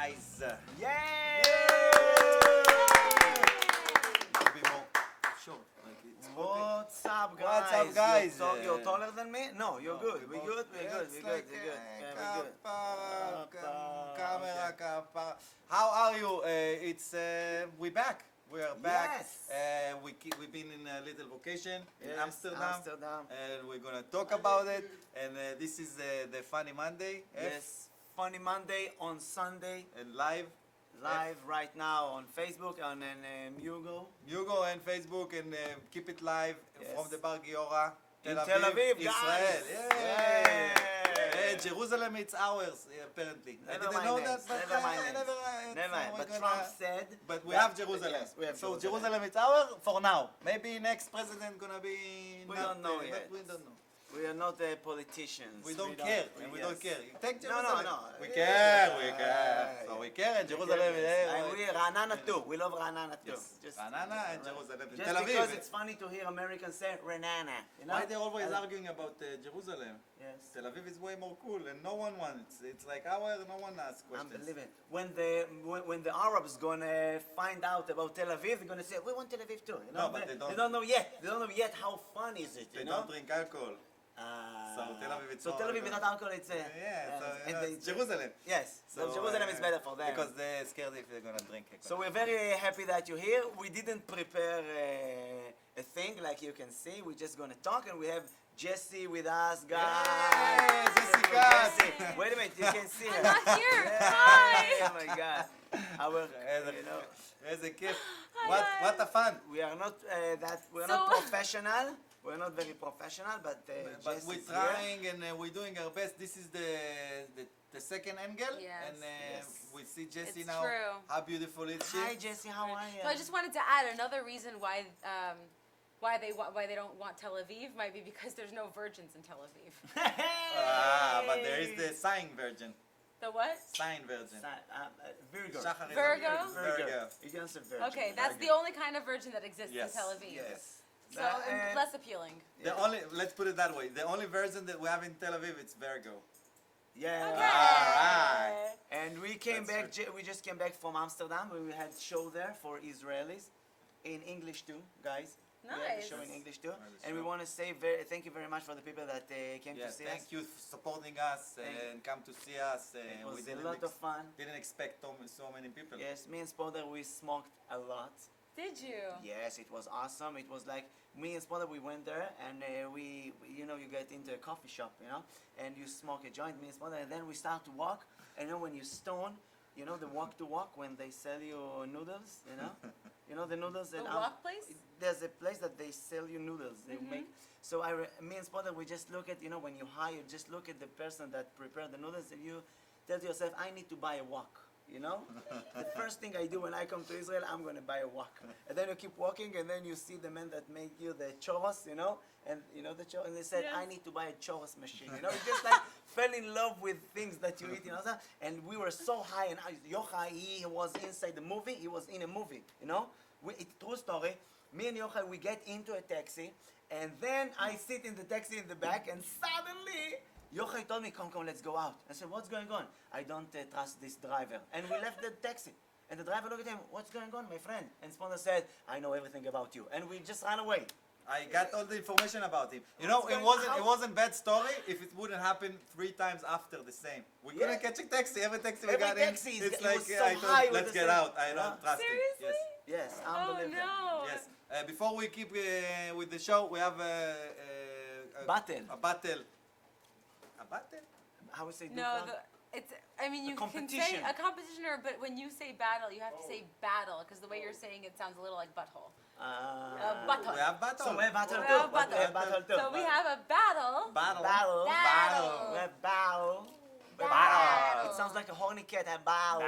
guys. Yay! What's up, guys? What's up, guys? You're taller than me? No, you're good. We're good. How are you? We're back. We are back. Yes. We've been in a little vacation in Yes, Amsterdam, and we're gonna talk about it. And this is the Funny Monday. Yes. Funny Monday on Sunday. And live Right now on Facebook and Mugo. Mugo and Facebook, and keep it live from the Bar Giora, Tel Aviv, Israel. guys. Yay! Jerusalem, it's ours, apparently. I didn't know that, but Never. But Trump said. But we have Jerusalem. Yes, we have so Jerusalem. It's ours for now. Maybe next president gonna be. We don't know yet. We don't know. We are not politicians. We don't care. We don't care. You take No. Jerusalem. We care. So we care. And Jerusalem. And we Ranana too. We love Ranana too. Just Ranana and Jerusalem. Just Tel Aviv. because it's funny to hear Americans say Ranana. You know? Why they're always arguing about Jerusalem? Yes. Tel Aviv is way more cool, and no one wants. It's like no one asks questions. Unbelievable. When the Arabs gonna find out about Tel Aviv, they're gonna say we want Tel Aviv too. You know? No, but they don't know yet. They don't know yet how fun is it. They you know? don't drink alcohol. So Tel Aviv, it's Tel Aviv without alcohol, it's it's Jerusalem. Yes, so Jerusalem is better for them. Because they're scared if they're gonna drink alcohol. So we're very happy that you're here. We didn't prepare a thing like you can see. We're just gonna talk, and we have Jesse with us, guys. Yay, Jesse. Wait a minute, you can see her. I'm not here. Hi. Oh my God. There's a kid. Hi, What a fun. We are not not professional. We're not very professional, but But we're trying and we're doing our best. This is the second angle, Yes. and we see Jesse It's now. true. How beautiful is she? Hi Jesse, how are you? So I just wanted to add another reason why they don't want Tel Aviv might be because there's no virgins in Tel Aviv. But there is the sign virgin. The what? Sign virgin. Virgo. Shahar is Virgo? Virgo. You can say virgin. Okay, that's the only kind of virgin that exists Yes. in Tel Aviv. Yes. So less appealing. Let's put it that way. The only version that we have in Tel Aviv, it's Virgo. Yeah. Okay. Alright. And we we just came back from Amsterdam. We had show there for Israelis in English too, guys. We had a Nice. show in English too. Nice And we show. want to say thank you very much for the people that came to Yes, see thank us. you for supporting us and come to see us. It We was a lot of fun. didn't expect so many people. Yes, me and Sponder, we smoked a lot. Did you? Yes, it was awesome. It was like me and Sponder, we went there and you get into a coffee shop, and you smoke a joint, me and Sponder, and then we start to walk. And when you stone, the walk to walk when they sell you noodles, the noodles. The walk place? There's a place that they sell you noodles. They make. So me and Sponder, we just look at, when you hire, just look at the person that prepared the noodles, and you tell to yourself, I need to buy a wok. The first thing I do when I come to Israel, I'm going to buy a wok. And then you keep walking, and then you see the men that make you the churros, and the churros, and they said, Yes. I need to buy a churros machine. You just like fell in love with things that you eat, and we were so high, and Yochai, he was inside the movie, he was in a movie, it's true story. Me and Yochai, we get into a taxi, and then I sit in the taxi in the back, and suddenly Yochai told me, come, let's go out. I said, what's going on? I don't trust this driver. And we left the taxi. And the driver looked at him, what's going on, my friend? And Sponder said, I know everything about you. And we just ran away. I got all the information about him. It wasn't bad story if it wouldn't happen 3 times after the same. We couldn't catch a taxi. Every taxi we got in, it's like, so high let's get out. I don't trust him. Seriously? Yes, Oh unbelievable. no. Yes. Before we keep with the show, we have Battle. A battle. A battle? How we say No, Dukla? you can say competition. a competition, but when you say battle, you have to say battle because the way you're saying it sounds a little like butthole. Butthole. We have battle. So we have battle We too. have battle. We have battle too. So we have a battle. Battle. Battle. Battle. We have battle. Battle. It sounds like a horny cat. A battle.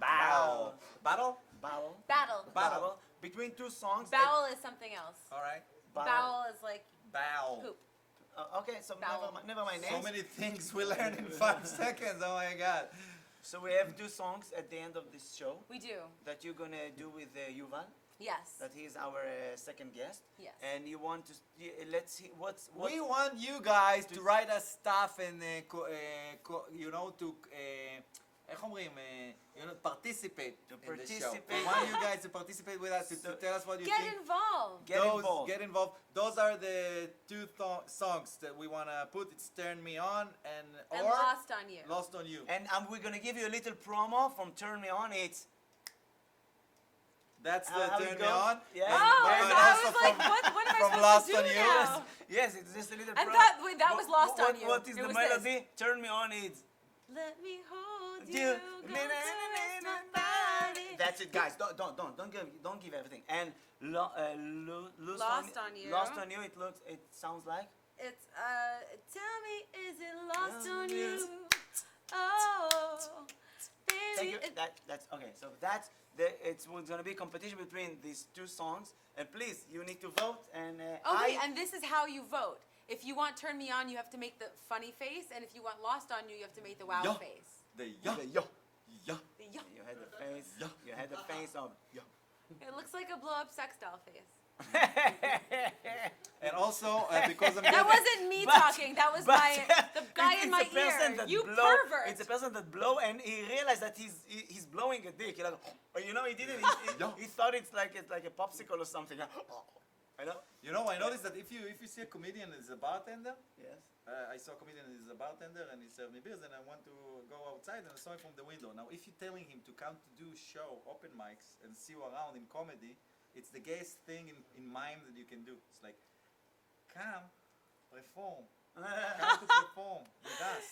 Battle. Battle? Battle. Battle. Battle. Between 2 songs. Bowel is something else. All right. Bowel is like Bow. poop. Okay, so Bowel. never mind. So many things we learn in 5 seconds. Oh my God. So we have 2 songs at the end of this show We do. that you're gonna do with Yuval. Yes. That he is our second guest. Yes. And you want to let's see what We want you guys to write us stuff and to איך אומרים, participate in the show. participate. We want you guys to participate with us, to tell us what you Get think. involved. Get involved. Those are the two songs that we want to put. It's Turn Me On and or Lost on You. Lost on You. And we're gonna give you a little promo from Turn Me On. It's That's the how it Turn Me goes? On. Yeah. And Oh, and I also was like, from- what am I from supposed Lost to do on You. now? Yes, it's just a little And promo. wait, that was Lost on You. What is It the was melody? Turn Me On. It's Let me hold You- you, go caress my body. That's it, guys. Don't give everything. And Lost on You. Lost on You. It sounds like. It's, tell me, is it lost on you? Yes. Oh, Thank baby. you. That's okay. So it's going to be competition between these two songs. And please, you need to vote. And Okay, and this is how you vote. If you want Turn Me On, you have to make the funny face, and if you want Lost on You, you have to make the wow Yo. face. The yo. yo. The yo. You had the face. You had the face of. It looks like a blow-up sex doll face. And also, because I'm That getting- wasn't me talking. That was the guy in my ear. You pervert. It's a person that blow, and he realized that he's blowing a dick. Like, you know, he didn't. He thought it's like a popsicle or something. I know. You know, I noticed that if you see a comedian as a bartender, Yes. I saw a comedian as a bartender and he served me beers and I want to go outside and I saw him from the window. Now, if you're telling him to come to do show, open mics, and see you around in comedy, it's the gayest thing in mime that you can do. It's like, come, perform. Come to perform with us.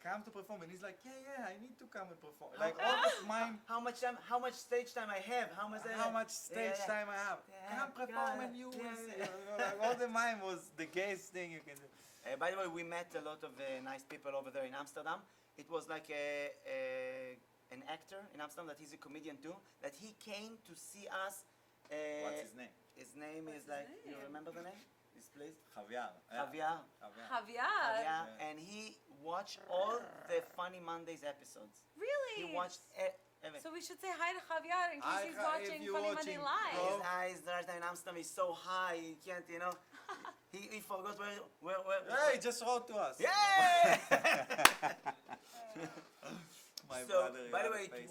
Come to perform. And he's like, yeah, I need to come and perform. Like, all this mime. How much stage time I have? How much Stage time I have. Yeah, Come perform and you will see. Like, all the mime was the gayest thing you can do. By the way, we met a lot of nice people over there in Amsterdam. It was like an actor in Amsterdam that he's a comedian too. That he came to see us. What's his name? His name is like, you remember the name? This place? Javier. Javier. Javier. And he watched all the Funny Mondays episodes. Really? He watched everything. So we should say hi to Javier in case Hi, he's Javier, watching if you're Funny watching, Monday Live. bro. His eyes right now in Amsterdam is so high, he can't, you know. he forgot where. Hey, just wrote to us. Yeah! My So, brother, by the you way, have a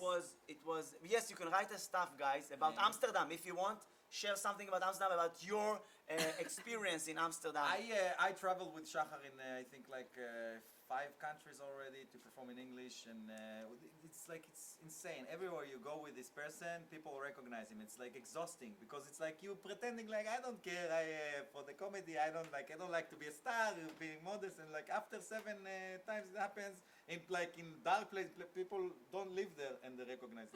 it was, yes, you can write us stuff, guys, about Yeah. Amsterdam if you want. Share something about Amsterdam, about your experience in Amsterdam. I traveled with Shahar in I think like 5 countries already to perform in English, and it's like it's insane. Everywhere you go with this person, people recognize him. It's like exhausting because it's like you pretending like I don't care. For the comedy, I don't like to be a star, being modest, and like after 7 times it happens. In dark place, people don't live there and they recognize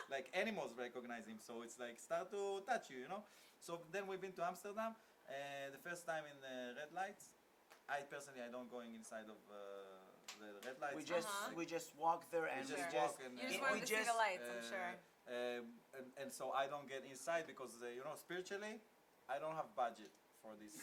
like animals recognize him. So it's like start to touch you, you know. So then we've been to Amsterdam. The first time in the red lights. I personally, I don't going inside of the red lights. We just walk there and We just we walk just and, You just we wanted to see just- the lights, I'm sure. and so I don't get inside because you know, spiritually, I don't have budget for this.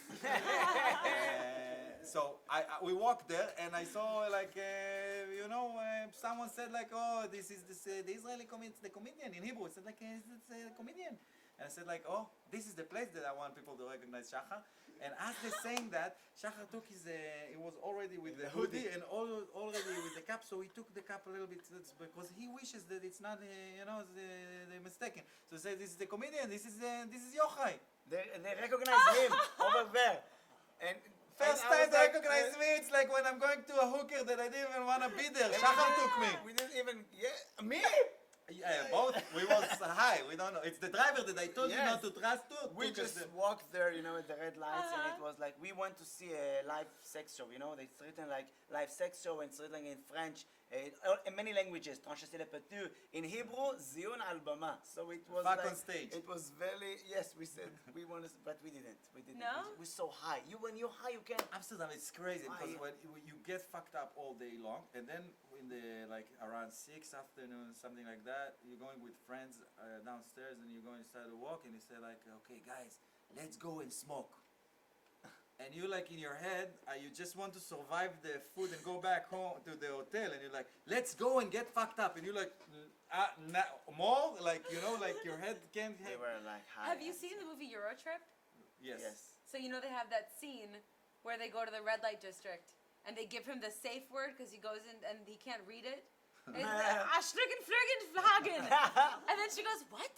So we walked there and I saw like you know, someone said like, oh, this is the Israeli the comedian in Hebrew. I said like, is this a comedian? And I said like, oh, this is the place that I want people to recognize Shahar. And as they're saying that, Shahar took he was already with the hoodie and already with the cap, so he took the cap a little bit because he wishes that it's not, you know, they're mistaken. So he said, this is the comedian, this is Yochai. They recognize him over there. And First and I time was they like, recognize me, it's like when I'm going to a hooker that I didn't even want to be there. Shahar took me. We didn't even, me? Yeah, both. We was high. We don't know. It's the driver that I told you Yes. not to trust to. We took us just there. walked there, you know, at the red lights, and it was like we went to see a live sex show. You know, it's written like live sex show, and it's written in French, in many languages. In Hebrew, zion al bama. So it was Back like, on stage. It was very yes. We said we wanted, but we didn't. We didn't. No? We're so high. When you're high, you can. Amsterdam is crazy Why? because when you get fucked up all day long, and then in the like around 6 afternoon, something like that, you're going with friends downstairs, and you're going to start to walk, and you say like, okay, guys, let's go and smoke. And you like in your head, you just want to survive the food and go back home to the hotel, and you're like, let's go and get fucked up, and you're like, more, like, you know, like your head can't. We were like high. Have you seen the movie Eurotrip? Yes. Yes. So you know they have that scene where they go to the red light district and they give him the safe word because he goes in and he can't read it. Aschlügen, Flügen, Flagen. And then she goes, what?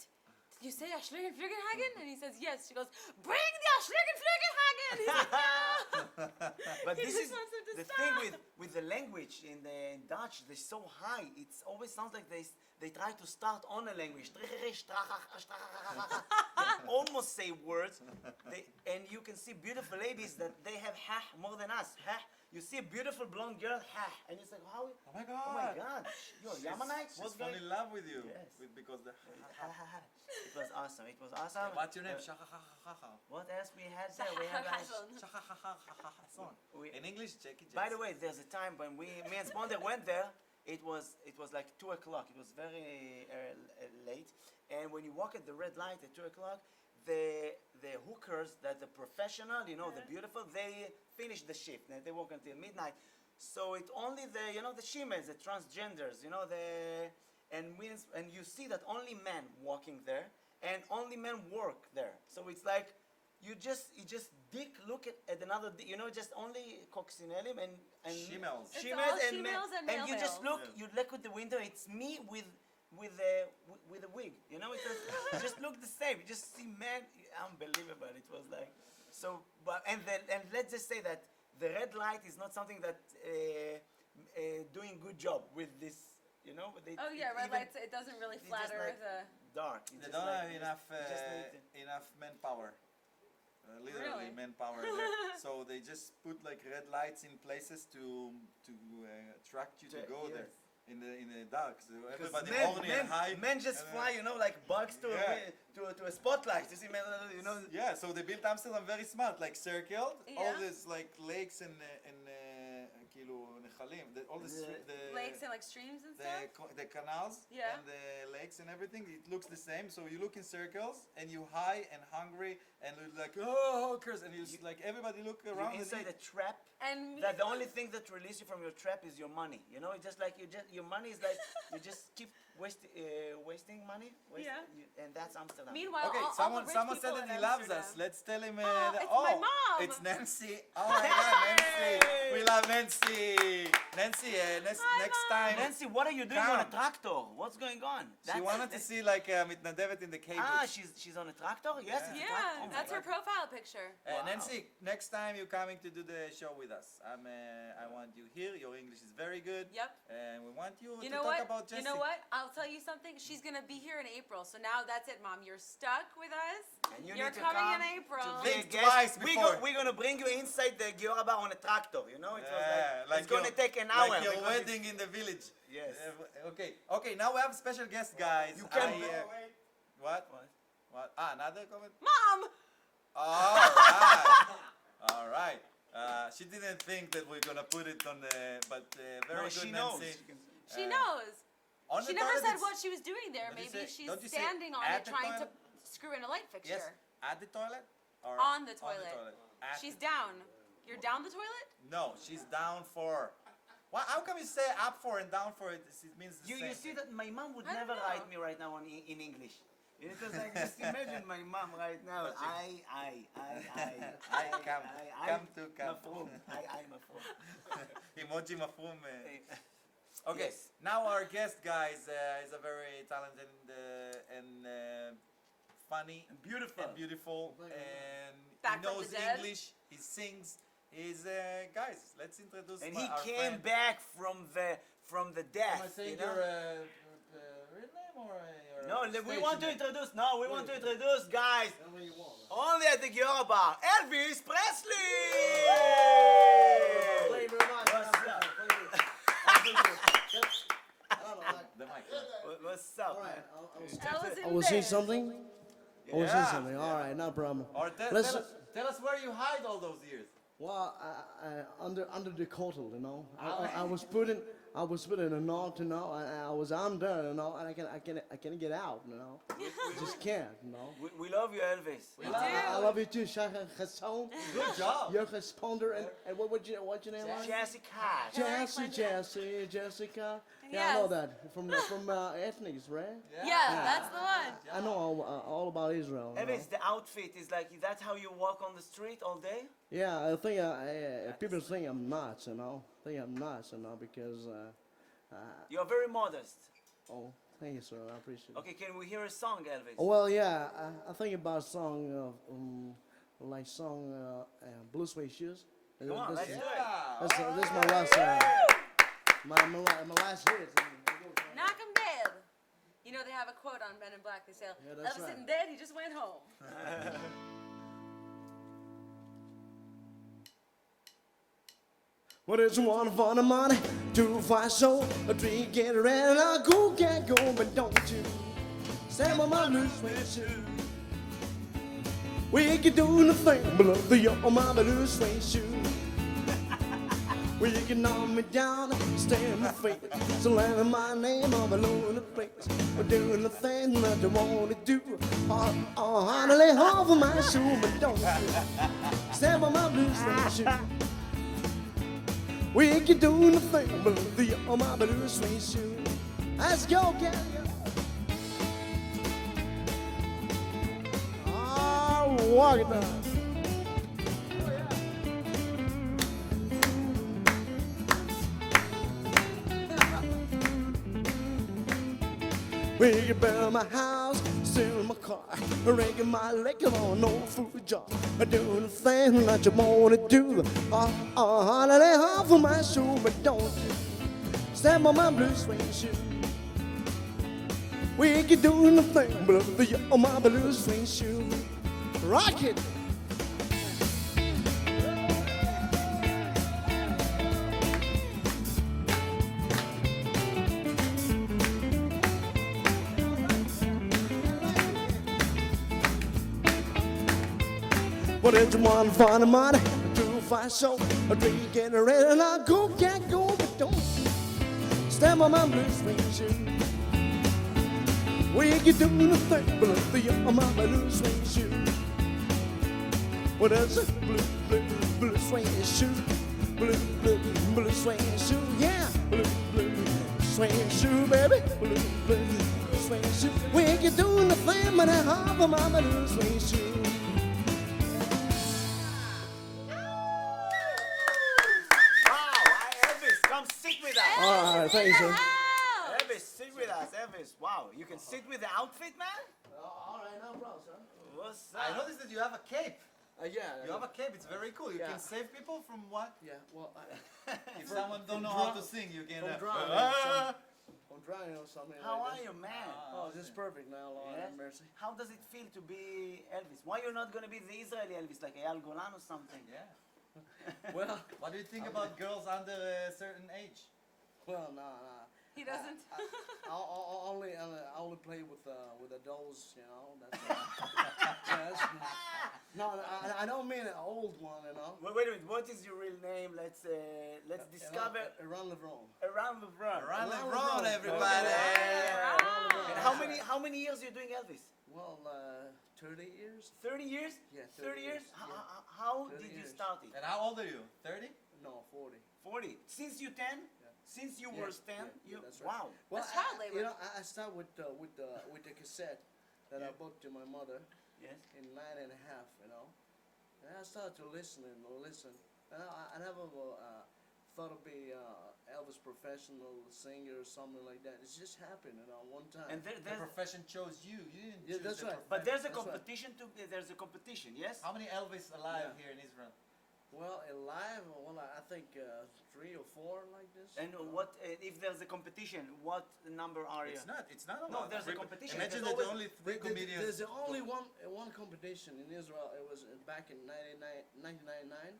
Did you say Aschlügen, Flügen, Hagen? And he says, yes. She goes, bring the Aschlügen, Flügen, Hagen. He's like, no. But He this just is wants him to the stop. thing with the language in the Dutch. They're so high. It always sounds like they try to start on a language. They almost say words. And you can see beautiful ladies that they have ha more than us. Ha. You see a beautiful blonde girl, ha, and it's like, how? Oh my God. Oh my God! You're a Yemenite? She's fallen in love with you. Yes. Because the. It was awesome. It was awesome. What's your name? What else we had there? We had like, Hason. We- In English, check it. by the way, there's a time when me and Sponder went there. It was like 2 o'clock. It was very late. And when you walk at the red light at 2 o'clock, the hookers, that the professional, you know, the beautiful, they finish the shift. And they work until midnight. So it's only the shemales, the transgenders, and you see that only men walking there, and only men work there. So it's like you just look at another, just only coccinellim and Shemales. It's shemales all and men. shemales and And you male just males. you look at the window. It's me with a wig. You know, it just look the same. You just see men. Unbelievable. It was like so. But and let's just say that the red light is not something that doing good job with this. You know. Oh yeah, red lights. It doesn't really it's just flatter like the. dark. It's They just don't like have enough just need enough manpower. Literally Really? manpower there. So they just put like red lights in places to attract you to go there in the dark. So everybody horny and high. Men just and, fly, like bugs to a spotlight. You see, men, Yeah, so they built Amsterdam very smart, like circled, all Yeah. these like lakes and כאילו נחלים, all the Lakes and like streams and stuff. the canals Yeah. and the lakes and everything, it looks the same. So you look in circles and you high and hungry and you're like, oh, hookers, and you just like everybody look around. you're inside and a trap. And me. That the only thing that releases you from your trap is your money. You know, it's just like your money is like you just keep wasting money. And that's Amsterdam. Meanwhile, Okay, all someone the rich said people that in he loves us. Amsterdam. Let's tell him. it's my mom. It's Nancy. Oh my God, Nancy! We love Nancy. Nancy, next Mom. time. Nancy, what are you doing on a Come. tractor? What's going on? She wanted to see like מתנדבת in the cable. She's on a tractor? Yes, it's a Yeah, tractor. Oh my that's her God. profile picture. Wow. Nancy, next time you're coming to do the show with us. I want you here. Your English is very good. Yep. And we want you, You to know talk what? about Jesse. You know what? I'll tell you something. She's gonna be here in April, so now that's it, Mom. You're stuck with us. And you You're need to coming come in April. to be a Think guest. twice before. We're gonna bring you inside the Gioraba on a tractor. You know, it was like it's gonna your- take an hour. Like your because wedding in the village. Yes. Okay. Now we have special guest, guys. You can. What? Another comment? Mom. All right. She didn't think that we're gonna put it on the, but very No, good, she knows. Nancy. She knows. On She the never toilet, said it's- what she was doing there. What do you Maybe say? she's Don't you say standing on at it the trying to toilet? screw in a light Yes, fixture. at the toilet or On the toilet. At She's the- down. You're down the toilet? No, she's down for. Why? How come you say up for and down for? It means the same. You see that my mom would I don't never know. write me right now in English. It's just like just imagine my mom right now. Come to come. מפרום. מפרום. Emoji mafrum. Okay, Yes. now our guest, guys, is a very talented and funny, Beautiful. and beautiful, and Back he from knows the dead. English. He sings. He's guys. Let's introduce. And he our came friend. back from the death. Am I saying you know? your real name or your No, we station want to name? introduce. No, we want to introduce, guys. Whatever you want. Only at the Giora Bar, Elvis Presley. Thank you very much. What's up? The mic. What's up, All man? right, That was I was saying bed. something. I was Yeah. saying something. All right, no problem. Or Let's- tell us where you hide all those years. Well, under the coatal, you know, I was put in a knot, you know, and I was under, you know, and I can't get out, you know, just can't, you know. We love you, Elvis. I love you too, Shahar, Hason, Good job. Yochai Spondar and what's your name? Was? Jessica. Jessica. Yeah, I know Yes. that from ethnics, right? Yeah, that's the one. I know all about Israel. You know? Elvis, the outfit is like, that's how you walk on the street all day? Yeah, I think people think I'm nuts, you know. Because You're very modest. Oh, thank you, sir. I appreciate it. Okay, can we hear a song, Elvis? Oh, well, yeah, I think about a song, like Blue Suede Shoes. Come on, let's do it. This is my last, my last hit. Knock him dead. You know they have a quote on Men in Black. They say, Yeah, that's Elvis right. isn't dead, he just went home. Well, it's one for the money, two for show, a three get ready, and I go can't go, but don't you stand on my blue suede shoe. We can do nothing but love you on my blue suede shoe. Well, you can knock me down, stay in my face, so land my name all over the place. We're doing the thing that you want to do. Oh, honey, lay off of my shoe, but don't you stand on my blue suede shoe. We can do nothing but the on my blue suede shoe. Let's go, get it. Oh, walk it down. We can build my house, steal my car, ranking my liquor on no food jar. Do the thing that you wanna do. Holiday off of my shoe, but don't you step on my blue suede shoe. We can do nothing but the on my blue suede shoe. Rock it. But it's one for the money, two for show, a three get ready, and I go can't go, but don't stand on my blue suede shoe. We can do nothing but the on my blue suede shoe. Well, there's a blue suede shoe, blue suede shoe, yeah, blue suede shoe, baby, blue suede shoe. We can do nothing but the half of my blue suede shoe. All right, thank you, sir. Elvis, sit with us, Elvis. Wow, you can sit with the outfit, man? All right, no problem, sir. What's I up? noticed that you have a cape. Yeah. You have a cape. It's very cool. You Yeah. can save people from what? Yeah, well, If someone don't know how to sing, you can. From drowning. I'm trying or something. How like are this. you, man? Oh, this is perfect now, Lord Yes? have mercy. How does it feel to be Elvis? Why you're not gonna be the Israeli Elvis like Eyal Golan or something? Yeah. Well, What do you think about girls under a certain age? nah. He doesn't. I only play with the dolls, you know. That's, no, I don't mean an old one, you know. Wait a minute. What is your real name? Let's discover. Around the room. Around the run. Around the Around round, the everybody. And how many years you doing Elvis? Well, 30 years? 30 years? Yeah, 30 years? yeah. How 30 did you years. start it? And how old are you? 30? No, 40. 40. Since you 10? Yeah. Since you Yeah, were 10? yeah, that's right. Wow. Well, That's child labor. You know, I start with the cassette that I bought to my mother Yes. in 9.5, you know. And I started to listen. And I never thought of being Elvis professional singer or something like that. It just happened, you know, one time. And The there's, profession chose you. You didn't Yeah, choose that's the right. but there's a That's right. competition to. There's a competition. Yes. How many Elvis alive Yeah. here in Israel? Well, in live, well, I think 3 or 4 like this. And what if there's a competition? What number are you? It's not. It's not a No, lot. there's a competition. Imagine There's that always- only three comedians. There's only one competition in Israel. It was back in 1999,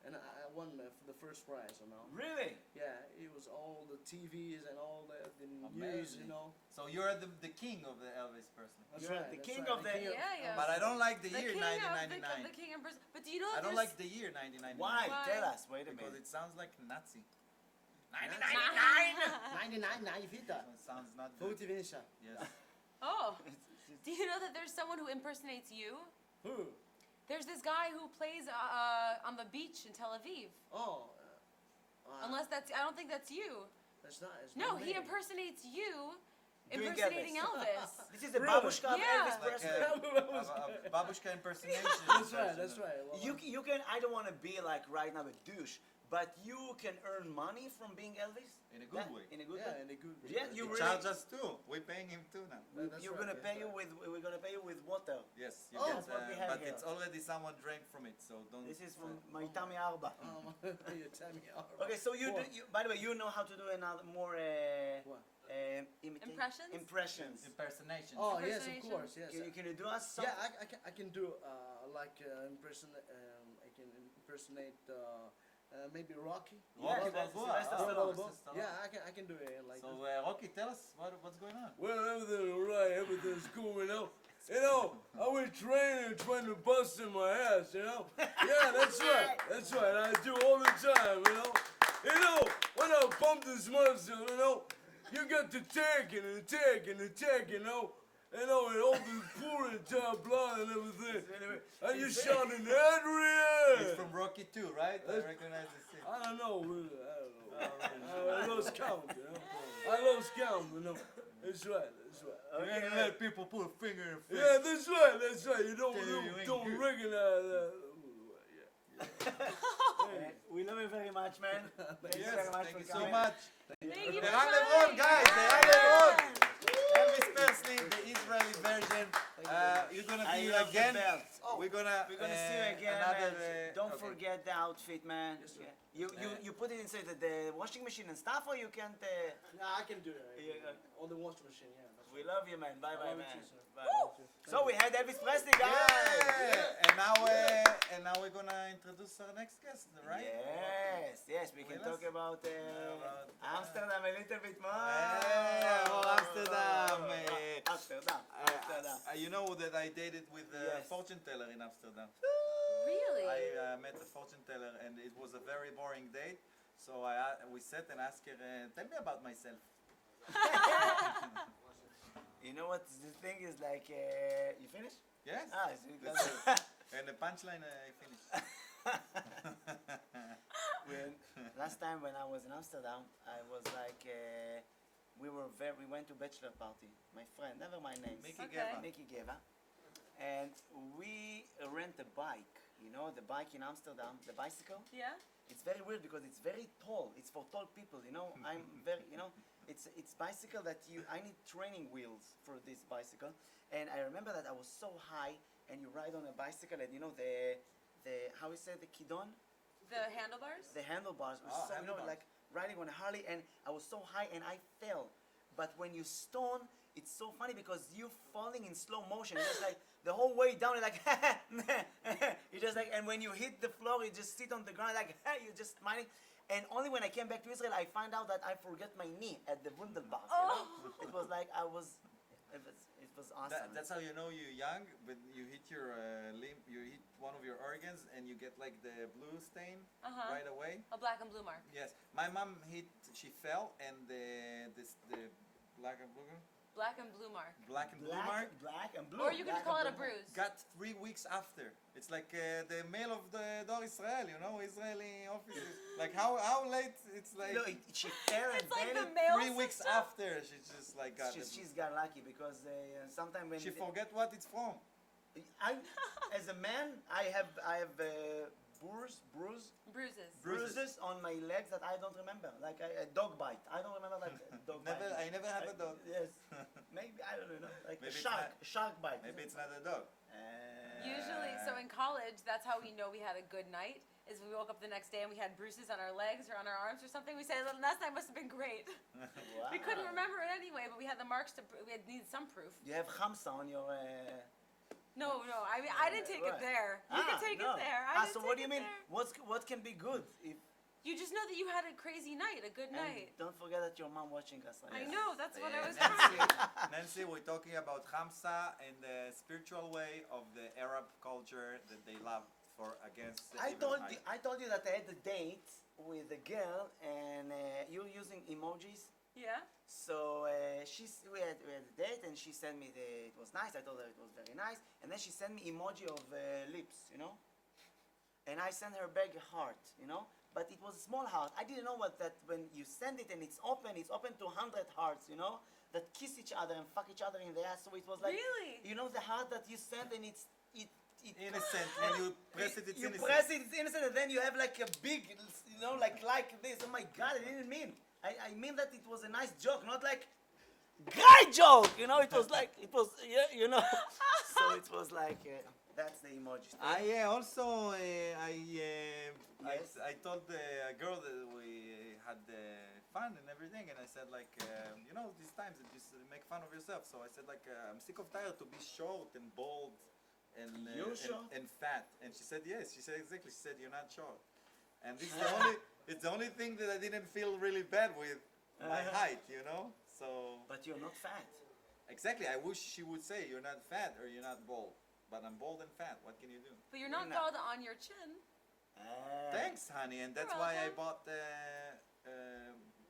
and I won the first prize. You know. Really? Yeah, it was all the TVs and all the news. Amazing. You know. So you're the king of the Elvis person. That's You're right. the that's king right. of the- Yeah. But I don't like the The year king 1999. of the king and person. But do you know I don't there's like the year 1999. Why? Why? Tell us. Wait a Because minute. it sounds like Nazi. 99, 90 So it sounds not good. Yes. Oh. Do you know that there's someone who impersonates you? Who? There's this guy who plays on the beach in Tel Aviv. Oh. Unless that's, I don't think that's you. That's not. It's No, not he me. impersonates you, Doing impersonating Elvis. Elvis. This is the Really? babushka of Yeah. Elvis Like Presley. a babushka impersonation. That's right. That's right. Well, You can. I don't want to be like right now a douche, But you can earn money from being Elvis? In a good way. In a good way? Yeah, in a good way. Yeah, you He really... charge us too. We're paying him too now. That's You're right, gonna that's pay you right. with... We're gonna pay you with water. Yes, you Oh, get, that's what we have but here. it's already someone drank from it, so don't. This is from Maitami Arba. You tell me. Okay, so you, do, you... By the way, you know how to do another more... What? Impressions? Impressions. Impersonation. Oh yes, of Impersonation. course, yes. Can you do us some... Yeah, I can do like I can impersonate maybe Rocky. Rocky that's Balboa. Sylvester Oh, Stallone. Sylvester Stallone. Yeah, I can do it like. So Rocky, tell us what's going on. Well, everything's alright, everything's cool, you know. You know, I was training, trying to bust in my ass, you know. Yeah, that's right, I do all the time, you know. You know, when I pump this muscle, you know, you got the tank and the tank and the tank, you know. And all the pouring top blood and everything. And you shouting, It's Adrian! from Rocky 2, right? I recognize the scene. I don't know, really, I don't know. I lost count, you know. I lost count, you know. That's right, that's right. You ain't gonna let people put a finger in your face. Yeah, that's right. You don't, Tell you you ain't don't good. recognize that. We love you very much, man. Thank you Yes, very much thank for you so coming. much. Thank you The for Hason, coming. guys, the Hason. Elvis Presley, the Israeli version. You're gonna I be love the again. belt. We're gonna see you again, another, man. Don't okay. forget the outfit, man. Yes, sir. Yeah. You put it inside the washing machine and stuff, or you can't... Nah, I can do it. Yeah. On the washing machine, yeah. That's We love you, man. Bye, I bye, love you man. too, sir. Bye. right. So we had Elvis Presley, guys. Yeah. And now we're gonna introduce our next guest, right? Yes, we can talk about Amsterdam a little bit more. Amsterdam. Amsterdam. You know that I dated with a Yes. fortune teller in Amsterdam. Really? I met a fortune teller and it was a very boring date. So we sat and asked her, tell me about myself. You know what the thing is like, you finished? Yes? And the punchline, I finished. Last time when I was in Amsterdam, I was like, we went to bachelor party. My friend, never my name. Mickey Okay. Geva. Mickey Geva. And we rent a bike. You know, the bike in Amsterdam, the bicycle. Yeah? It's very weird because it's very tall. It's for tall people, you know. I'm very, you know, it's bicycle that I need training wheels for this bicycle. And I remember that I was so high, and you ride on a bicycle, and you know the how we say the kidon, The handlebars? the handlebars was Oh, so you know handlebars. like riding on a Harley, and I was so high and I fell. But when you stone, it's so funny because you falling in slow motion. It's just like the whole way down, you're like, you just like, and when you hit the floor, you just sit on the ground like, you're just smiling. And only when I came back to Israel, I found out that I forgot my knee at the Wunderbar. You know? It was like it was awesome. That's how you know you're young, when you hit your limb, you hit one of your organs and you get like the blue stain right away. A black and blue mark. Yes, my mom she fell and the black and blue Black and blue mark. black and blue mark black and blue. Or you could black call it and a blue. bruise. got 3 weeks after. It's like the mail of the Dor Israel, you know, Israeli offices. Like how late? It's like No, she fell and It's like then the mail 3 weeks system. after she just like got it. she's got lucky because sometimes when She forget what it's from. as a man, I have bruises on my legs that I don't remember, like a dog bite. I don't remember like a dog bite. I never have a dog. Yes, maybe I don't know, like Maybe a it's shark bite. Maybe it's not a dog. Usually, so in college, that's how we know we had a good night, is we woke up the next day and we had bruises on our legs or on our arms or something. We said, well, last night must have been great. Wow. We couldn't remember it anyway, but we had the marks we had needed some proof. You have hamsa on your. No, I mean, I didn't take it Right. there. You can take no. it there. I didn't So what do take you it mean? there. What can be good if? You just know that you had a crazy night, a good And night. don't forget that your mom watching us. I know, that's what I was Nancy, trying. Nancy, we're talking about Hamsa and the spiritual way of the Arab culture that they love for against the I evil told eye. you that I had a date with a girl, and you're using emojis. Yeah? So we had a date, and she sent me it was nice. I told her it was very nice, and then she sent me emoji of lips, you know. And I sent her back a heart, you know. But it was a small heart. I didn't know that when you send it and it's open to 100 hearts, you know, that kiss each other and fuck each other in the ass. So it was like, Really? you know, the heart that you send and it Innocent, when you press it, it's you innocent. press it, it's innocent, and then you have like a big you know, like this. Oh my God, I didn't mean. I mean that it was a nice joke, not like great joke. You know, it was like yeah, you know. So it was like that's the emoji. I also Yes. I told a girl that we had fun and everything, and I said like you know, these times you just make fun of yourself. So I said like I'm sick of tired to be short and bald and and fat. And she said yes. She said exactly. She said you're not short. And this is it's the only thing that I didn't feel really bad with my height, you know. So. But you're not fat. Exactly. I wish she would say you're not fat or you're not bald. But I'm bald and fat. What can you do? But you're not No. bald on your chin. Thanks, honey. And that's You're why I welcome. bought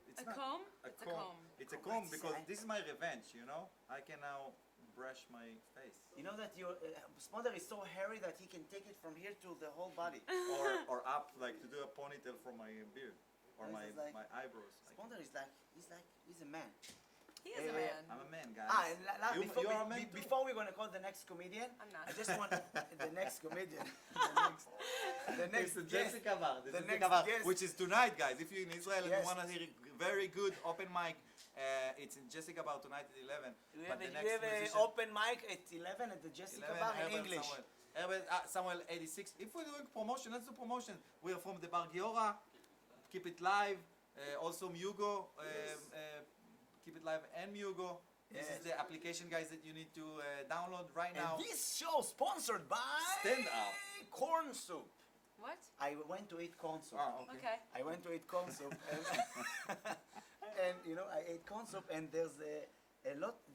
it's A not comb? a It's a comb. comb. It's a comb That's because sad. this is my revenge. You know, I can now brush my face You know that your Sponder is so hairy that he can take it from here to the whole body. or up, like to do a ponytail from my beard or This my is like- my eyebrows. Sponder is like he's a man. He is a man. I'm a man, guys. And You- you're a man too. before we're gonna call the next comedian, I'm not. I just want the next comedian. The It's next the guest. Jessica Bar, the Jessica next Bar, guest. which is tonight, guys. If you're in Israel and Yes. you want to hear a very good open mic, it's in Jessica Bar tonight at 11. We But have, the we next have an musician- open mic at 11 at the Jessica 11, Bar in Herbert English. Samuel 86. If we're doing promotion, let's do promotion. We are from the Bar Giora. Keep it live. Also Mugo. Keep it live and Mugo. This Yes. is the application, guys, that you need to download right now. And this show sponsored by Stand Up. Corn Soup. What? I went to eat corn soup. Oh, okay. Okay. I went to eat corn soup and you know I ate corn soup and there's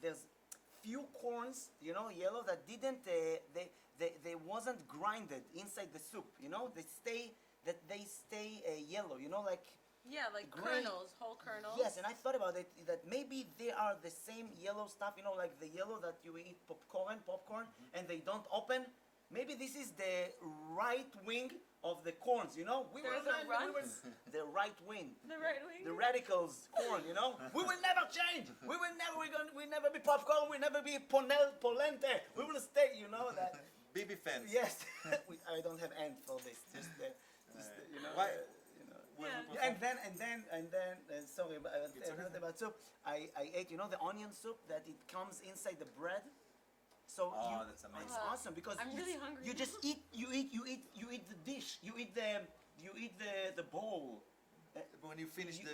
there's few corns, you know, yellow that didn't they wasn't grinded inside the soup, you know, they stay yellow, you know, like Yeah, like Green. kernels, whole kernels. yes. And I thought about it that maybe they are the same yellow stuff, you know, like the yellow that you eat popcorn and they don't open. Maybe this is the right wing of the corns, you know. There's a run? The right wing. The right wing. The radicals corn, you know. We will never change. We never be popcorn. We never be polente. We will stay, you know that. BB fans. Yes. I don't have end for this. Just you know. Why? You know. When Yeah. we And perform- then, sorry, It's okay. not about soup. I ate, you know, the onion soup that it comes inside the bread. So Oh, that's amazing. it's awesome because I'm really it's- hungry You just now. you eat the dish. You eat the bowl. When you finish the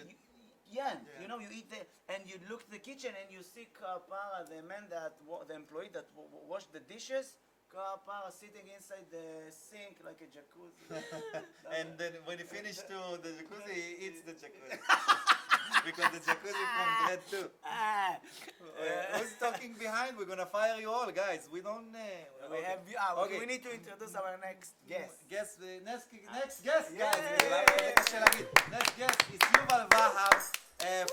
Yeah, Yeah. you know, you eat the, and you look at the kitchen and you see Kapara, the man the employee that washed the dishes, Kapara sitting inside the sink like a jacuzzi. and then when he finished to the jacuzzi, he eats the jacuzzi. Because the jacuzzi from bread too. Who's talking behind? We're gonna fire you all, guys. We don't. We okay. have Okay. we need to introduce our next guest. Next guest, Yeah. guys. Next guest is Yuval Vahab.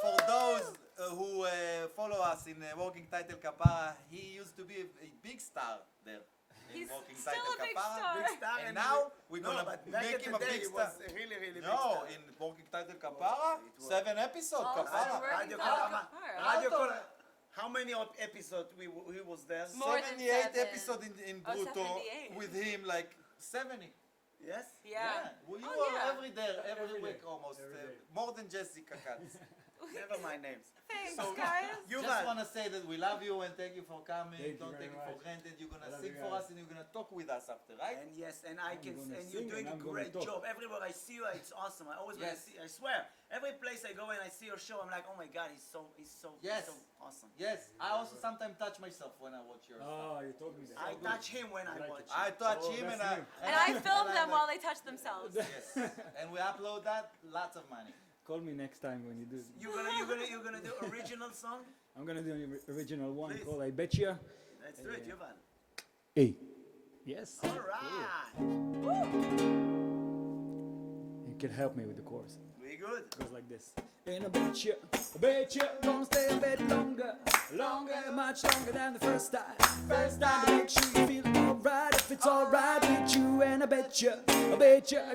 For those who follow us in Working Title Kapara, he used to be a big star there. In He's Working still Title a big Kapara. star. Big star, And now we're no, gonna but back make in him the a day, big he star. was a really big No, star. in Working Title Kapara, It was. 7 episodes Also, Kapara. we're- Radio Kapara. Kapara. Radio Kapara. How many episodes he was there? More than 78 7. episodes in Oh, Bruto 78. with him, like 70. Yes. Yeah. Well, you Oh, are yeah. every week almost. More than Jessica Katz. Never mind names. Thanks, So- guys. You Just want to say that we love you and thank you for coming. Thank you Don't very take it for much. granted. You're going I to love sing you for guys. us and you're going to talk with us after, right? And yes, and I can, gonna and you're sing doing and a I'm gonna great talk. job. Everywhere I see you, it's awesome. I always want Yes. to see. I swear, every place I go and I see your show, I'm like, oh my God, he's so Yes. awesome. Yes, I also sometimes touch myself when I watch your stuff. Oh, you told me that. I touch him when I like watch. it. I touch Oh, him and that's I... new. And I film and them I'm while like, they touch themselves. Yes, and we upload that, lots of money. Call me next time when you do. You're gonna do original song. I'm gonna do an original one Please. called I Betcha. Let's do it, Yuval. Hey. Yes. All right. You can help me with the chorus. We good. It goes like this. And I bet you, gonna stay a bit longer, much longer than the first time. To make sure you feel alright, if it's alright with you. And I bet you,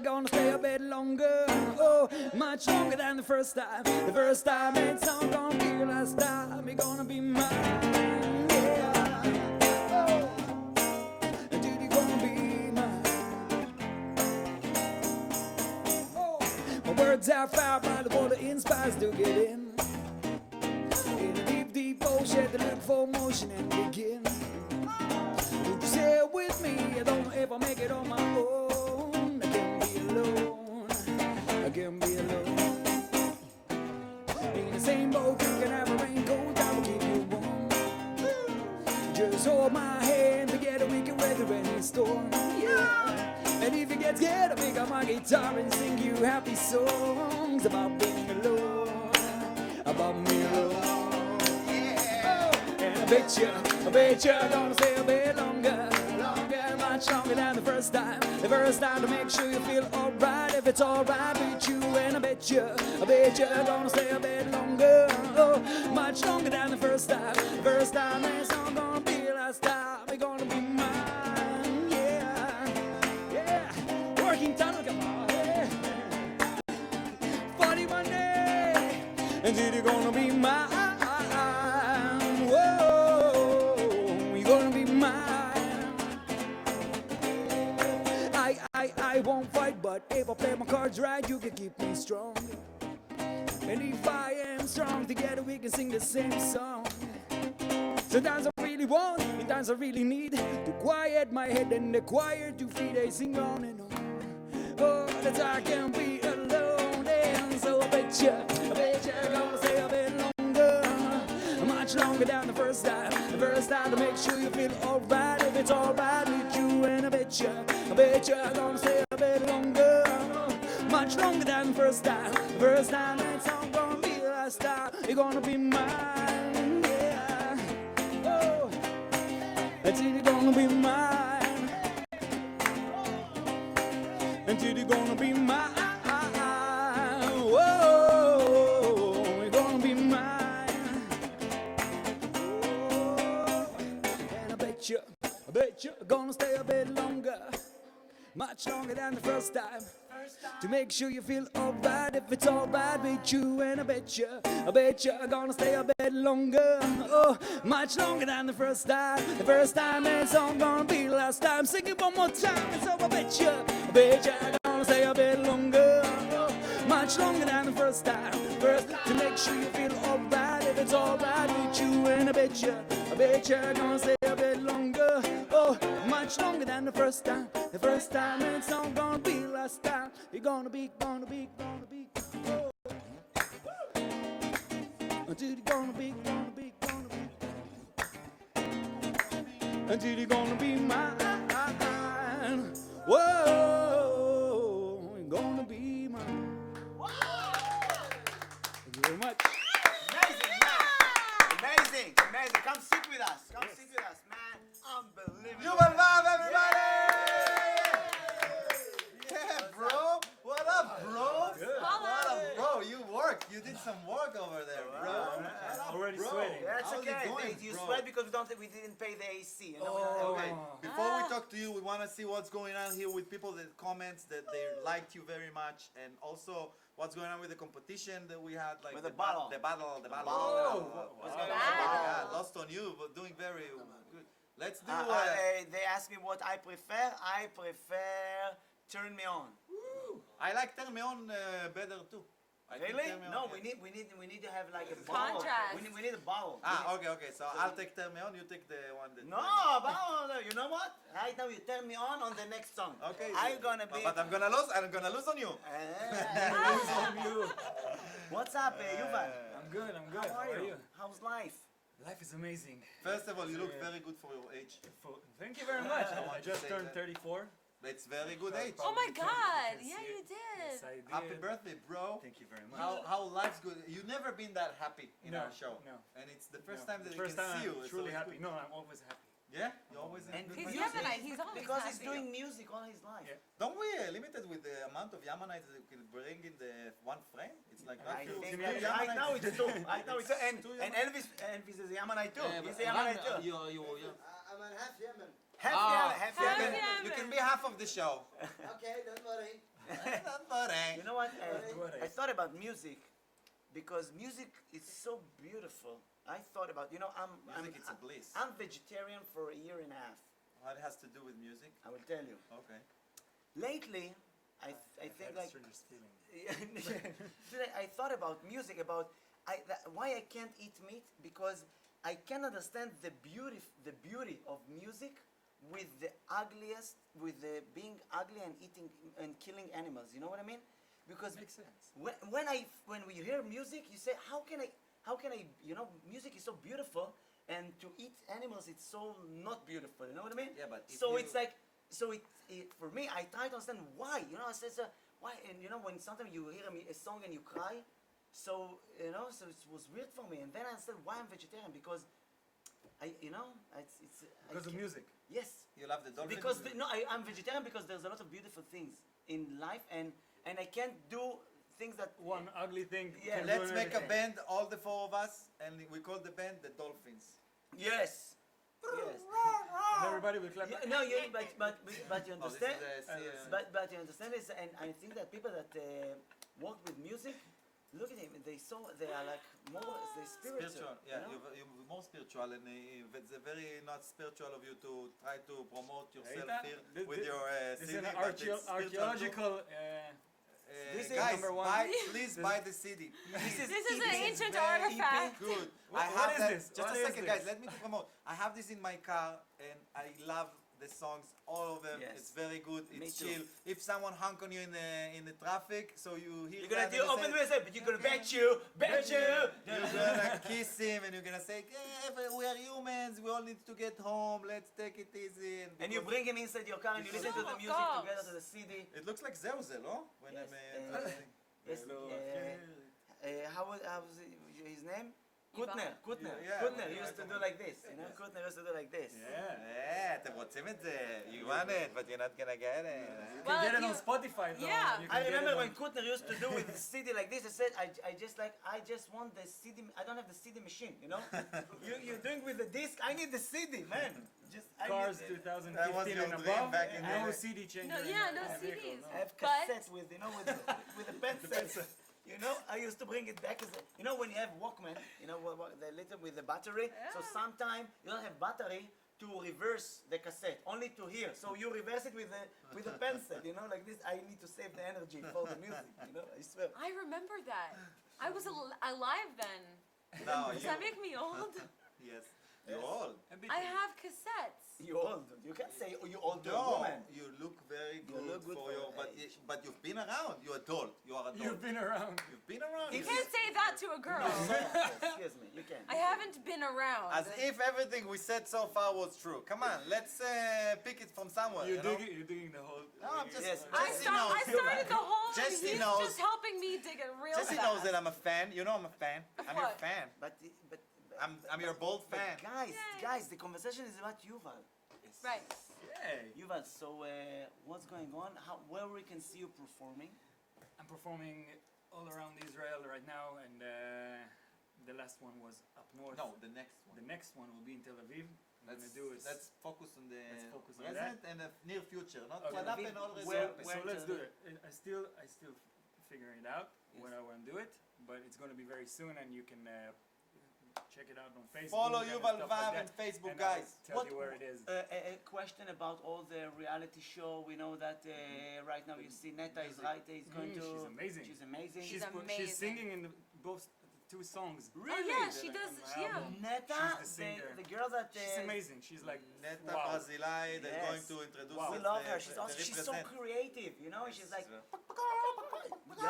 gonna stay a bit longer, oh, much longer than the first time. The first time it's not gonna be your last time. You're gonna be mine, yeah. Oh, dude, you're gonna be mine. Oh, my word drugs are fire, by the water inspires to get in. In a deep, deep ocean, to look for motion and begin. Would you sail with me? I don't ever make it on my own. I can't be alone. I can't be alone. In the same boat, you can have a raincoat. I will keep you warm. Just hold my hand together, we can weather any storm. Yeah. And if you get scared, I'll pick up my guitar and sing you happy songs about being alone, about me alone. Yeah. Oh, and I bet you, gonna stay a bit longer, much longer than the first time. The first time to make sure you feel alright, if it's alright with you. And I bet you, gonna stay a bit longer, oh, much longer than the first time. The first time it's not gonna be last time. We're gonna be mine, yeah, yeah. Working tunnel, come on, yeah. 41 days until you're gonna be mine. Whoa, you're gonna be mine. I won't fight, but if I play my cards right, you can keep me strong. And if I am strong, together we can sing the same song. Sometimes I really want, sometimes I really need to quiet my head and the choir to free, they sing on and on. Oh, that I can be alone, and so I bet you gonna stay a bit longer, much longer than the first time. The first time to make sure you feel alright, if it's alright with you. And I bet you gonna stay a bit longer, much longer than the first time. The first time it's not gonna be the last time. You're gonna be mine, yeah. Oh, until you're gonna be mine, until you're gonna be mine. Whoa, you're gonna be mine. Oh, and I bet you gonna stay a bit longer, much longer than the first time, to make sure you feel alright, if it's alright with you. And I bet you gonna stay a bit longer, oh, much longer than the first time. The first time it's all gonna be the last time. Sing it one more time, and so I bet you gonna stay a bit longer, oh, much longer than the first time. First, to make sure you feel alright, if it's alright with you. And I bet you gonna stay a bit longer, oh, much longer than the first time. The first time it's not gonna be the last time. You're gonna be, oh, until you're gonna be, until you're gonna be mine. Whoa, you're gonna be mine. Thank you very much. Amazing, man. Amazing, amazing. Come sit with us. Come sit with us, man. Unbelievable. You love everybody! Yeah, bro. What up, bro? What up, bro? You worked. You did some work over there, bro. Already Bro. sweating. Yeah, that's How's it okay. going, You bro? sweat because we didn't pay the AC. You know, Okay, before we talk to you, we want to see what's going on here with people that comments that they liked you very much, and also what's going on with the competition that we had, like With the battle. the battle. What's going on? Yeah, lost on you, but doing very good. Let's do. They asked me what I prefer. I prefer Turn Me On. I like Turn Me On better too. I think Really? Turn Me On, No, yeah. we need to have like a bottle. Contrast. We need a bottle. Okay. So I'll take Turn Me On. You take the one that. No, bottle. You know what? Right now you turn me on the next song. Okay. I'm gonna be. But I'm gonna lose. I'm gonna lose on you. What's up, Yohay? I'm good. How are you? How's life? Life is amazing. First of all, you look very good for your age. Thank you very much. I want to just say turned that. 34. It's very good age. Oh my God! You can Yeah, see you it. did. Yes, I did. Happy birthday, bro. Thank you very much. How life's good. You've never been that happy in No, our show. no. And it's the first No. time that The we first can time see you. I'm so truly it's happy. good. No, I'm always happy. Yeah? You're always in And good He's mood. Yemenite. He's always Because he's happy. doing music all his life. Yeah. Don't we limited with the amount of Yemenites that you can bring in the one frame? It's like not I two. think two right Yemenites. now it's two. Right now it's two. Two And Elvis is a Yemenite too. Yeah, He's but a Yemenite too. I'm an half Yemen. Half Ah, Yemen, half you Yemen. can, you can be half of the show. Okay, don't worry. Don't worry. You know what? What I thought about music because music is so beautiful. I thought about, Music, it's a bliss. I'm vegetarian for a year and a half. What has to do with music? I will tell you. Okay. Lately, I think like Stranger's feeling. I thought about music, about why I can't eat meat, because I can understand the beauty of music with the ugliest, with the being ugly and eating and killing animals. You know what I mean? Because Makes sense. when we hear music, you say, how can I, you know, music is so beautiful, and to eat animals, it's so not beautiful. You know what I mean? Yeah, but if so you- it's like, so it for me, I try to understand why. You know, I say, so why? And you know, when sometimes you hear a song and you cry, so you know, so it was weird for me. And then I understand why I'm vegetarian, because you know, it's Because of music. Yes. You love the dolphin? Because I'm vegetarian because there's a lot of beautiful things in life, and I can't do things that One ugly thing. Yeah, can Let's ruin make a everything. band, all the four of us, and we call the band the Dolphins. Yes. Yes. And everybody will clap. No, but you Oh, this understand. is But you understand this, and I think that people that work with music, look at him. They are like more spiritual. spiritual. you Yeah, know? you're more spiritual, and it's very not spiritual of you to try to promote yourself Ethan, here this- with your This CD. is an but it's spiritual too. archaeological. This is guys, number one. please buy the CD. This is EP. an ancient Very artifact. Good. What- I what have is that. this? Just What a is second, this? guys. Let me promote. I have this in my car, and I love the songs, all of them. Yes. It's very good. Me It's too. chill. If someone honk on you in the traffic, so you hear You're gonna that do and open you the say, but you're gonna bet you. you're gonna kiss him, and you're gonna say, "Yeah, we are humans. We all need to get home. Let's take it easy." And you bring him inside your car and you listen to the Of music course. together to the CD. It looks like Zeuze, no? When Yes, I'm yes. Hello. How's his name? Ivan. Kutner. Yeah, Kutner yeah, used to yeah. do like this. You know, Kutner used to do like this. Yeah. אתם רוצים את זה? You want it, but you're not gonna get it. You Well, can get it on you- Spotify though. Yeah. You can I get it remember on- when Kutner used to do with the CD like this. I said, I just want the CD. I don't have the CD machine. You know, you're doing with the disc. I need the CD, man. I Cars need 2015 That was your and dream above. back in No the day. CD changer. No, in yeah, the- no in the vehicle, CDs. no. I have But- cassettes with with the pencils. You know, I used to bring it back as you know when you have Walkman, you know the little with the battery. So Yeah. sometimes you don't have battery to reverse the cassette, only to hear. So you reverse it with a pencil. You know, like this. I need to save the energy for the music. You know, I swear. I remember that. I was alive then. No, Does that make me old? Yes. You're old. I have cassettes. You old. You can't say you old to a No, woman. you look very You good, look good for for your, your age. but you've been around. You're adult. You are adult. You've been around. You've been around. You can't say that to a girl. Excuse me. You can. I haven't been around. As if everything we said so far was true. Come on, let's pick it from somewhere. You're you know? digging the whole. No, I'm just. Yes. Jesse knows. I started the whole thing. Jesse He's knows. just helping me dig it real Jesse fast. knows that I'm a fan. You know I'm a fan. I'm your what? fan. But I'm your bold fan. guys, the conversation is about Yuval. Right. Yeah. Yuval, so what's going on? Where we can see you performing? I'm performing all around Israel right now, and the last one was up north. No, the next one. The next one will be in Tel Aviv. I'm gonna do is Let's focus on the Let's focus on present and the near future, not Okay. what Tel Aviv, happened already. where- happened. so in let's Tel do Aviv? it. I still figuring it out when I want to do it, but it's gonna be very soon, and you can check it out on Facebook. Follow and Yuval stuff Vav like on that, Facebook, and I'll guys. Tell you where it is. A question about all the reality show. We know that right now you see Neta is right. Is going to. She's amazing. She's amazing. She's She's amazing. singing in both two songs. Oh yeah, she does. my Yeah. album. Neta, She's the singer. the girl that. She's amazing. She's like Neta wow. Barzilai, they're Yes. going to introduce Wow. We us love the- her. She's the also she's so represent. creative. You know, she's like. I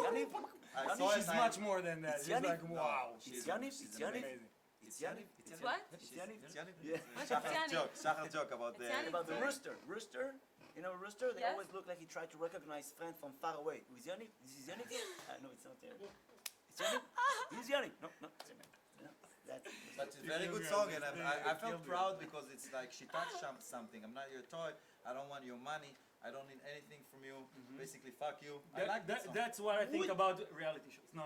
Yaniv, saw She's it, much more than that. It's She's Yannick. like wow. It's Yaniv. she's It's Yaniv. Amazing. It's Yaniv. It's what? It's Yaniv. It's Yannick? Yeah. Shahar's Yannick. joke. Shahar's joke about It's the. Yannick. About the rooster. Rooster. You know, rooster. They Yes. always look like he tried to recognize friend from far away. Who is Yaniv? This is Yaniv. No, it's not Yaniv. It's Yaniv. This is Yaniv. No, it's Yaniv. You know, that's. But it's a You very killed good me song, on and this thing, I you felt killed me. proud because it's like she touched something. I'm not your toy. I don't want your money. I don't need anything from you. Basically, fuck you. I like that song. That's what I think about reality shows. No.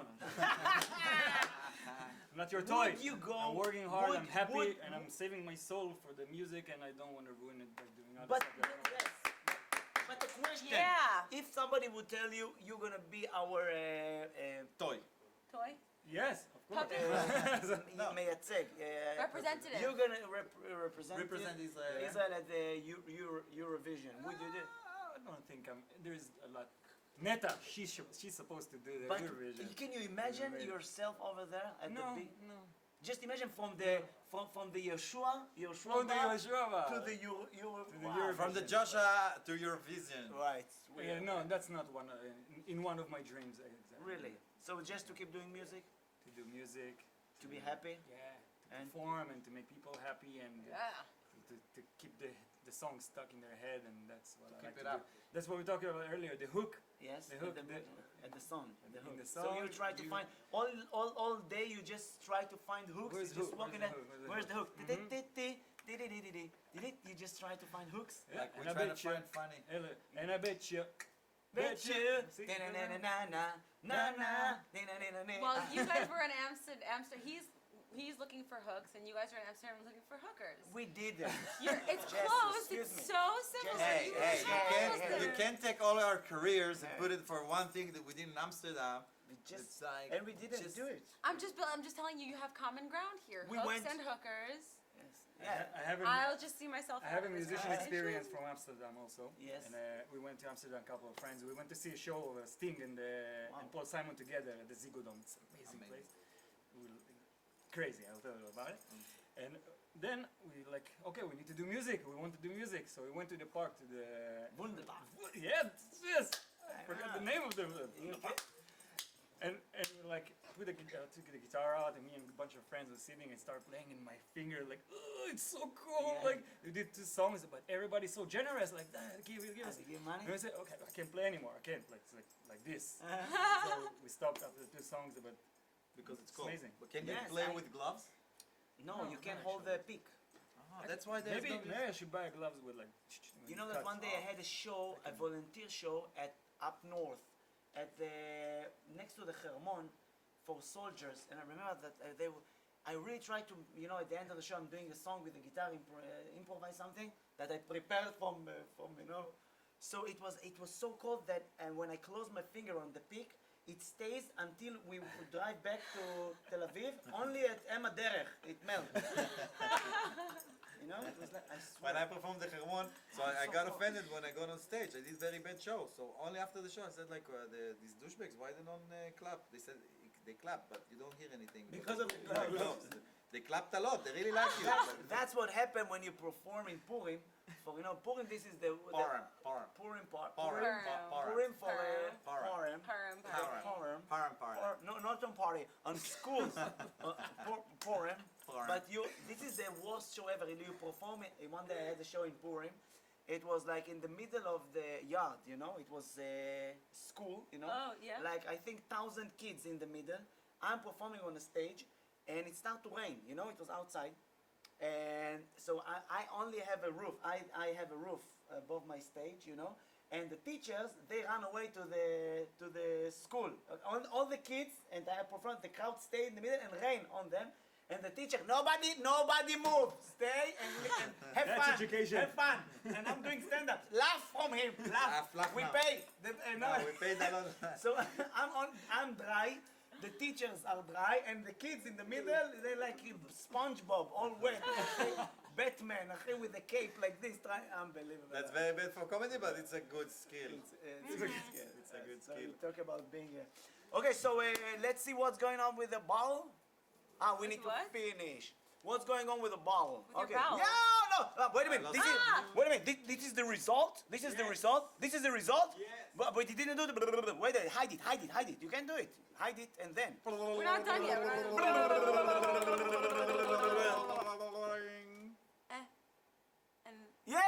I'm not your toy. Would you go? I'm working hard. would- I'm happy, would- and I'm saving my soul for the music, and I don't want to ruin it by doing other But stuff. that I don't yes. But the question. Yeah. If somebody would tell you you're gonna be our Toy. Toy. Yes, of course. Puppet. מייצג, Representative. you're gonna represent Represent Israel. Israel at the Eurovision. Would you do? don't think there's a lot. Neta, she's supposed to do the But Eurovision. can you imagine Right. yourself over there at the No, big? no. Just imagine from the Yeshua From the Yoshua. to the Euro. To the Wow. Euro- From the Joshua to your vision. Right. Yeah, no, that's not one in one of my dreams. Exactly. Really. So just to keep doing music, To do music, to be happy, yeah, to and perform and to make people happy and Yeah. to keep the song stuck in their head, and that's what I keep like it to up. do. That's what we talked about earlier. The hook. yes, The hook, and the song, the in hook. the So you song, try to you- find all day. You just try to find hooks. Where's You the just hook? walk in Where's there. the hook? Where's the hook? Mhm. You just try to find hooks. Yeah, Like and we're I trying to bet you. find funny. And I bet you. Bet you. See? Na na na na na na na na. Well, you guys were in Amsterdam. He's looking for hooks, and you guys are in Amsterdam looking for hookers. We did it. It's Jesse, close. excuse It's me. so simple. Jesse, You Hey, guys you are can't, almost you there. can't take all our careers and Yeah. put it for one thing that we did in Amsterdam. We just It's like and we didn't just- do it. I'm just telling you, you have common ground here. We Hooks went- and hookers. Yes. I Yeah. ha- I haven't. I'll just see myself. I have a out of this musician guy. experience from Amsterdam also. Yes. And we went to Amsterdam, a couple of friends. We went to see a show of Sting and Paul Simon together at the Ziggo Dome. It's an amazing place. Crazy, I'll tell you about it. And then we like, okay, we need to do music. We want to do music. So we went to the park to the... Wunderbar. Yeah, yes. I forgot the name of the... And we like took the guitar out, and me and a bunch of friends were sitting and started playing, and my finger like, oh, it's so cool. Yeah. Like we did 2 songs, but everybody's so generous, like that. Give us. You give money? And I said, okay, I can't play anymore. I can't play. It's like this. So we stopped after 2 songs, but because it's It's cool. amazing. But can you Yes, play I- with gloves? No, No, you can't not hold the actually. pick. That's why there's maybe no I should buy gloves with like. You know that cuts. one day I had a show, a volunteer show at up north, at the next to the Hermon for soldiers, and I remember that I really tried to, at the end of the show I'm doing a song with the guitar, improvise something that I prepared from. So it was so cold that when I close my finger on the pick, it stays until we would drive back to Tel Aviv. Only at Emma Derech it melts. It was like, I When swear. I performed the Hermon, so I got offended when I got on stage. I did very bad show. So only after the show I said like, these douchebags, why they don't clap? They said they clap, but you don't hear anything. Because of the they have gloves. They clapped a lot. They really like you. That's what happened when you perform in Purim. For Purim, this is the Purim. Purim part. Purim. Purim for Purim. Purim. Purim. Purim. No, not on party. On schools. Purim. Purim. But this is the worst show ever. You perform it. One day I had a show in Purim. It was like in the middle of the yard. It was school. Oh, yeah. Like I think 1,000 kids in the middle. I'm performing on the stage, and it started to rain. It was outside. And so I only have a roof. I have a roof above my stage, and the teachers, they run away to the school. All the kids, and I perform, the crowd stay in the middle and rain on them. And the teacher, nobody move, stay and have That's fun, education. have fun. And I'm doing stand-up, laugh from him, laugh. Laugh We now. pay. No, we paid a lot. So I'm dry, the teachers are dry, and the kids in the middle, they're like SpongeBob, all wet. Batman, with a cape like this, unbelievable. That's very bad for comedy, but it's a good skill. It's a good skill. It's a good So skill. we talk about being here. Okay, so let's see what's going on with the ball. We need to what? finish. What's going on with the ball? With your Okay. bowel. Yeah, no. Wait a minute. lost This is, it. wait a minute. This is the result. This is the result. This is the result. Yes. But you didn't do the. Wait. Hide it. You can do it. Hide it and then. We're not done yet. We're not and Yeah.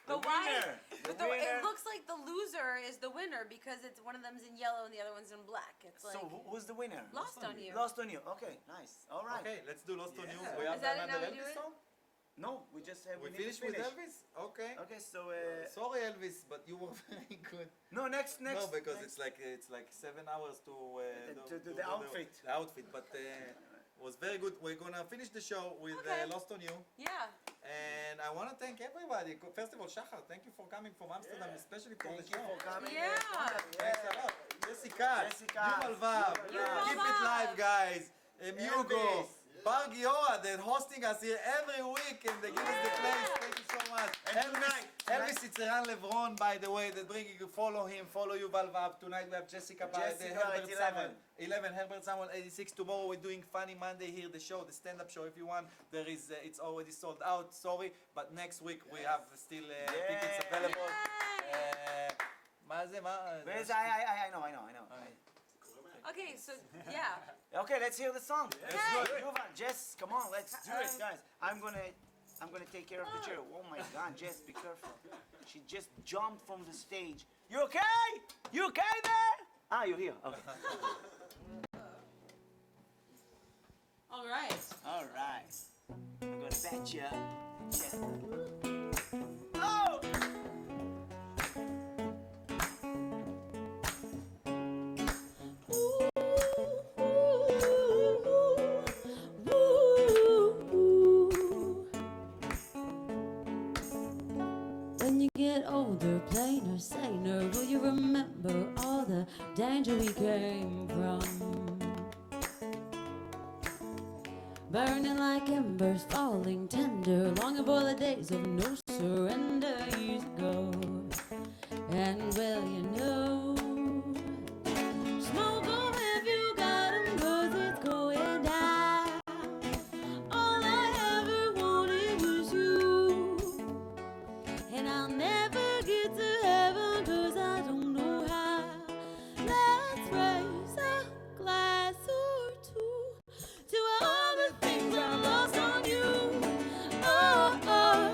but why? winner. But The winner. it looks like the loser is the winner because it's one of them's in yellow and the other one's in black. It's like So who's the winner? lost on you. Lost on you. Okay, nice. All right. Okay, let's do Lost on You. Yeah. We Is have that another how we do Elvis it? song? No, we just have. We need to finished with finish. Elvis? Okay. Okay, so Sorry, Elvis, but you were very good. no, next. No, because next. it's like 7 hours to To the outfit. The outfit, but it was very good. We're gonna finish the show with Okay. Lost on You, Yeah. and I want to thank everybody. First of all, Shahar, thank you for coming from Amsterdam, Yeah. especially for Thank the you show. for coming. Yeah. Thanks a lot. Jesse Katz, Jesse Katz. Yuval Vav, Yuval keep it Vav. live, guys. Hugo, Elvis. Bar Giora, they're hosting us here every week and they give us the place. Thank you so much. Elvis Itzeran Levron, by the way, that bringing you, follow him, follow Yuval Vav. Tonight we have Jessica by Herbert Samuel. 11, Herbert Samuel 86. Tomorrow we're doing Funny Monday here, the show, the stand-up show. If you want, there is, it's already sold out, sorry. But next week we have still tickets available. מה זה, מה? I know. Okay, so yeah. Okay, let's hear the song. Let's do it. Yuval, Jess, come on, let's do it, guys. I'm gonna take care of the chair. Oh my God, Jess, be careful. She just jumped from the stage. You okay? You okay there? Ah, you're here. Okay. All right. All right. I'm gonna bet you. Oh! When you get older, plainer, saner, will you remember all the danger we came from? Burning like embers, falling tender, longing for the days of no surrender years ago. And well, you know, smoke 'em if you got 'em, 'cause it's going down. All I ever wanted was you, and I'll never get to heaven 'cause I don't know how. Let's raise a glass or two to all the things I lost on you. Oh, oh,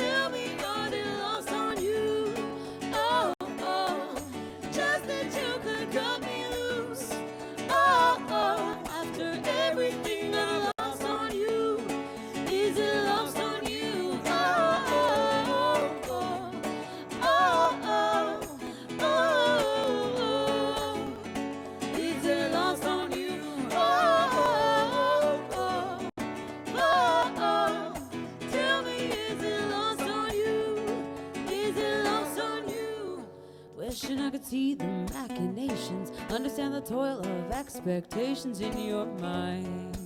tell me are they lost on you? Oh, oh, just that you could cut me loose. Oh, oh, after everything I lost on you, is it lost on you? Oh, oh, oh, oh, oh, oh, is it lost on you? Oh, oh, oh, tell me, is it lost on you? Is it lost on you? Wishing I could see the machinations, understand the toil of expectations in your mind.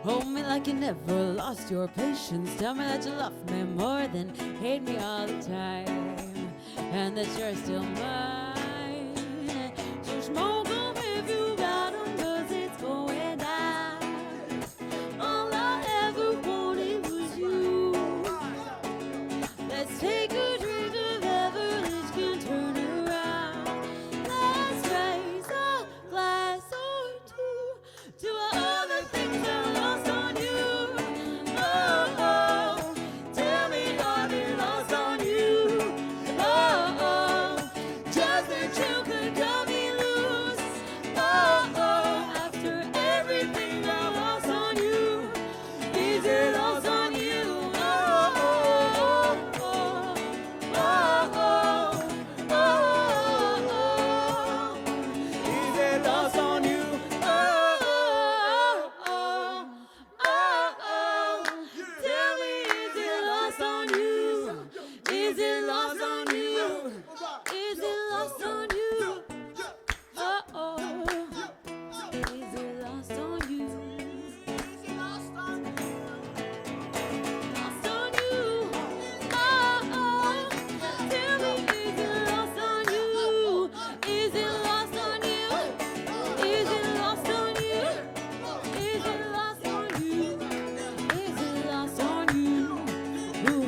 Hold me like you never lost your patience. Tell me that you love me more than hate me all the time, and that you're still mine. So smoke 'em if you got 'em, 'cause it's going down. All I ever wanted was you. Let's take a drink together, let's can turn around. Let's raise a glass or two to all the things I lost on you. Oh, oh, tell me are they lost on you? Oh, oh, just that you could cut me loose. Oh, oh, after everything I lost on you, is it lost on you? Oh, oh, oh, oh, oh, oh, is it lost on you? Oh, oh, oh, tell me, is it lost on you? Is it lost on you? Is it lost on you? Oh, oh, is it lost on you? Is it lost on you? Lost on you? Oh, oh, tell me, is it lost on you? Is it lost on you? Is it lost on you? Is it lost on you? Is it lost on you? Ooh,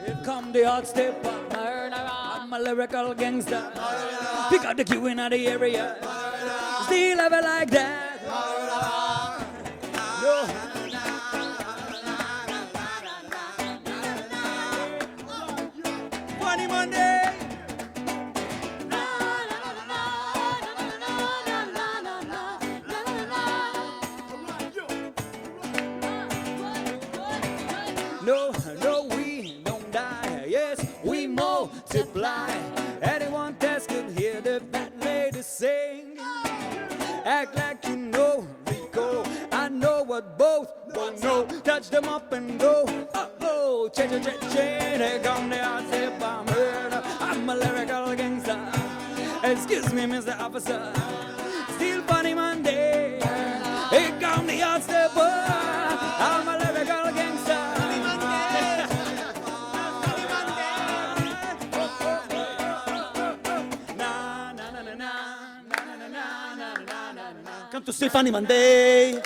Here come the hot stepper. I'm a lyrical gangster. Pick up the queue in the area. Still ever like that. Yo. Funny Monday. No, we don't die. Yes, we multiply. Anyone that could hear the fat lady sing. Act like you know Rico. I know what both don't know. Touch them up and go. Oh, change. Here come the hot step. I'm murder. I'm a lyrical gangster. Excuse me, Mr. Officer. Still funny Monday. Here come the hot step. I'm a lyrical gangster. Come to see Funny Monday. No.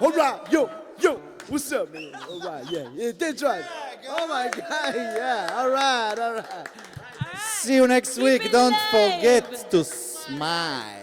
All right, yo, what's up, man? All right, yeah, that's right. Oh my God, yeah. All right. See you next week. Don't forget to smile.